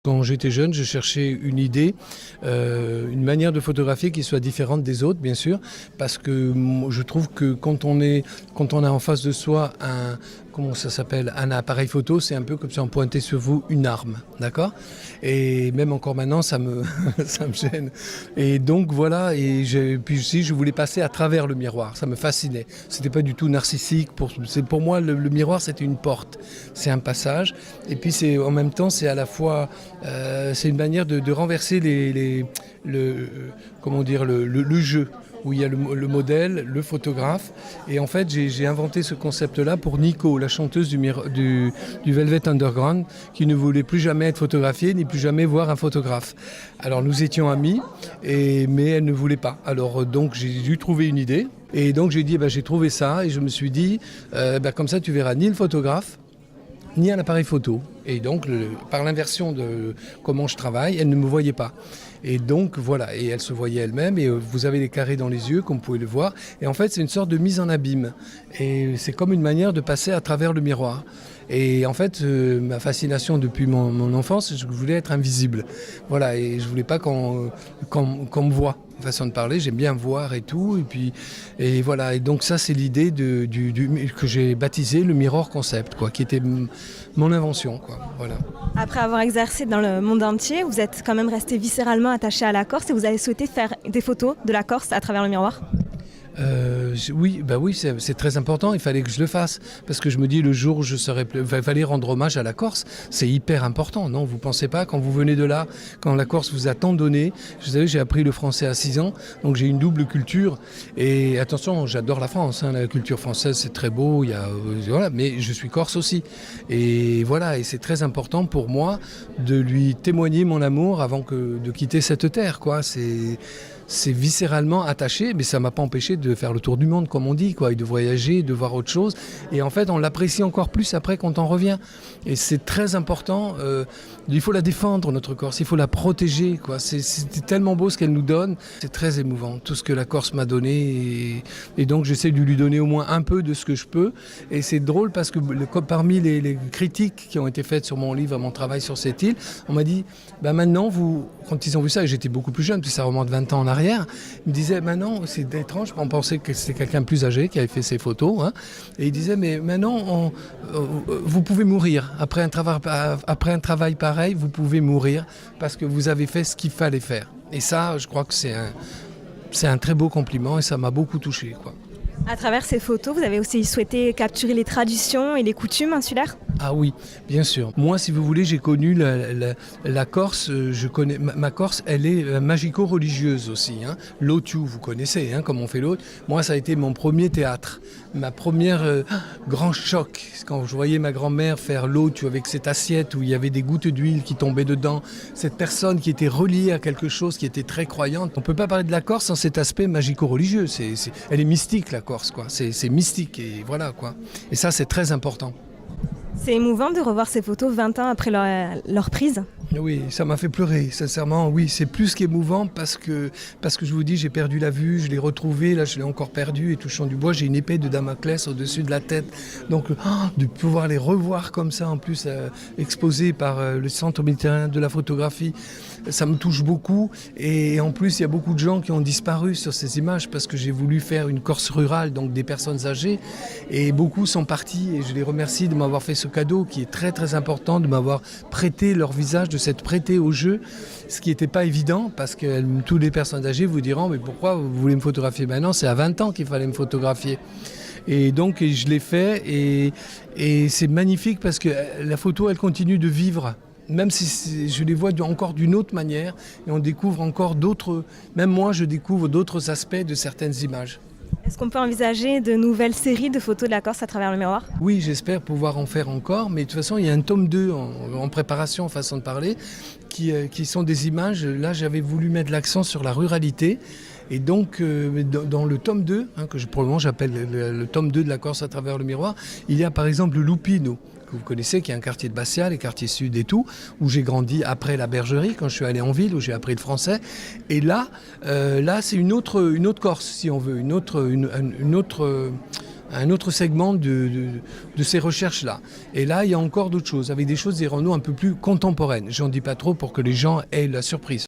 Quand j'étais jeune, je cherchais une idée, une manière de photographier qui soit différente des autres, bien sûr, parce que je trouve que quand on a en face de soi un appareil photo, c'est un peu comme si on pointait sur vous une arme, d'accord? Et même encore maintenant, ça me gêne. Et donc voilà, puis aussi, je voulais passer à travers le miroir, ça me fascinait. C'était pas du tout narcissique. Pour moi, le miroir, c'était une porte, c'est un passage. Et puis en même temps, c'est à la fois c'est une manière de renverser le jeu, où il y a le modèle, le photographe. Et en fait, j'ai inventé ce concept-là pour Nico, la chanteuse du Velvet Underground, qui ne voulait plus jamais être photographiée, ni plus jamais voir un photographe. Alors nous étions amis, mais elle ne voulait pas. Alors donc j'ai dû trouver une idée. Et donc j'ai dit, j'ai trouvé ça, et je me suis dit, comme ça tu verras ni le photographe, ni un appareil photo. Et donc, par l'inversion de comment je travaille, elle ne me voyait pas. Et donc, voilà, et elle se voyait elle-même, et vous avez les carrés dans les yeux, comme vous pouvez le voir. Et en fait, c'est une sorte de mise en abîme. Et c'est comme une manière de passer à travers le miroir. Et en fait, ma fascination depuis mon enfance, c'est que je voulais être invisible. Voilà, et je voulais pas qu'on me voie. Façon de parler, j'aime bien voir et tout, et voilà, et donc ça c'est l'idée que j'ai baptisé le Mirror Concept, quoi, qui était mon invention, quoi, voilà. Après avoir exercé dans le monde entier, vous êtes quand même resté viscéralement attaché à la Corse et vous avez souhaité faire des photos de la Corse à travers le miroir. Oui, c'est très important, il fallait que je le fasse, parce que je me dis le jour où je serai il fallait rendre hommage à la Corse, c'est hyper important, non? Vous pensez pas, quand vous venez de là, quand la Corse vous a tant donné, vous savez, j'ai appris le français à 6 ans, donc j'ai une double culture, et attention, j'adore la France, hein, la culture française c'est très beau, voilà, mais je suis corse aussi, et voilà, et c'est très important pour moi de lui témoigner mon amour avant de quitter cette terre, quoi, c'est viscéralement attaché, mais ça m'a pas empêché de faire le tour du monde, comme on dit, quoi, et de voyager, de voir autre chose. Et en fait, on l'apprécie encore plus après quand on revient. Et c'est très important. Il faut la défendre, notre Corse. Il faut la protéger, quoi. C'est tellement beau ce qu'elle nous donne. C'est très émouvant, tout ce que la Corse m'a donné. Et donc, j'essaie de lui donner au moins un peu de ce que je peux. Et c'est drôle parce que parmi les critiques qui ont été faites sur mon livre, à mon travail sur cette île, on m'a dit, maintenant, quand ils ont vu ça, et j'étais beaucoup plus jeune, puis ça remonte 20 ans en arrière, il me disait, maintenant, c'est étrange, on pensait que c'était quelqu'un de plus âgé qui avait fait ces photos, hein, et il disait, mais maintenant, vous pouvez mourir. Après un travail pareil, vous pouvez mourir parce que vous avez fait ce qu'il fallait faire. Et ça, je crois que c'est un très beau compliment et ça m'a beaucoup touché, quoi. À travers ces photos, vous avez aussi souhaité capturer les traditions et les coutumes insulaires ? Ah oui, bien sûr. Moi, si vous voulez, j'ai connu la Corse. Je connais ma Corse. Elle est magico-religieuse aussi. Hein. L'Otu, vous connaissez, hein, comme on fait l'autre. Moi, ça a été mon premier théâtre, ma première grand choc. Quand je voyais ma grand-mère faire l'Otu avec cette assiette où il y avait des gouttes d'huile qui tombaient dedans, cette personne qui était reliée à quelque chose, qui était très croyante. On ne peut pas parler de la Corse sans cet aspect magico-religieux. Elle est mystique, la Corse, quoi. C'est mystique et voilà, quoi. Et ça, c'est très important. C'est émouvant de revoir ces photos 20 ans après leur prise. Oui, ça m'a fait pleurer, sincèrement. Oui, c'est plus qu'émouvant parce que je vous dis, j'ai perdu la vue, je l'ai retrouvée, là je l'ai encore perdue et touchant du bois, j'ai une épée de Damoclès au-dessus de la tête. Donc de pouvoir les revoir comme ça, en plus exposées par le Centre méditerranéen de la photographie, ça me touche beaucoup. Et en plus, il y a beaucoup de gens qui ont disparu sur ces images parce que j'ai voulu faire une Corse rurale, donc des personnes âgées. Et beaucoup sont partis et je les remercie de m'avoir fait ce cadeau qui est très très important, de m'avoir prêté leur visage, de s'être prêté au jeu, ce qui n'était pas évident parce que toutes les personnes âgées vous diront mais pourquoi vous voulez me photographier maintenant? C'est à 20 ans qu'il fallait me photographier. Et donc je l'ai fait et c'est magnifique parce que la photo elle continue de vivre. Même si je les vois encore d'une autre manière et on découvre encore d'autres, même moi je découvre d'autres aspects de certaines images. Est-ce qu'on peut envisager de nouvelles séries de photos de la Corse à travers le miroir ? Oui, j'espère pouvoir en faire encore, mais de toute façon il y a un tome 2 en préparation, façon de parler, qui sont des images. Là j'avais voulu mettre l'accent sur la ruralité. Et donc, dans le tome 2, que pour le moment j'appelle le tome 2 de la Corse à travers le miroir, il y a par exemple le Lupino, que vous connaissez, qui est un quartier de Bastia, les quartiers sud et tout, où j'ai grandi après la bergerie, quand je suis allé en ville, où j'ai appris le français. Et là c'est une autre Corse, si on veut, un autre segment de ces recherches-là. Et là, il y a encore d'autres choses, avec des choses, dirons-nous, un peu plus contemporaines. J'en dis pas trop pour que les gens aient la surprise.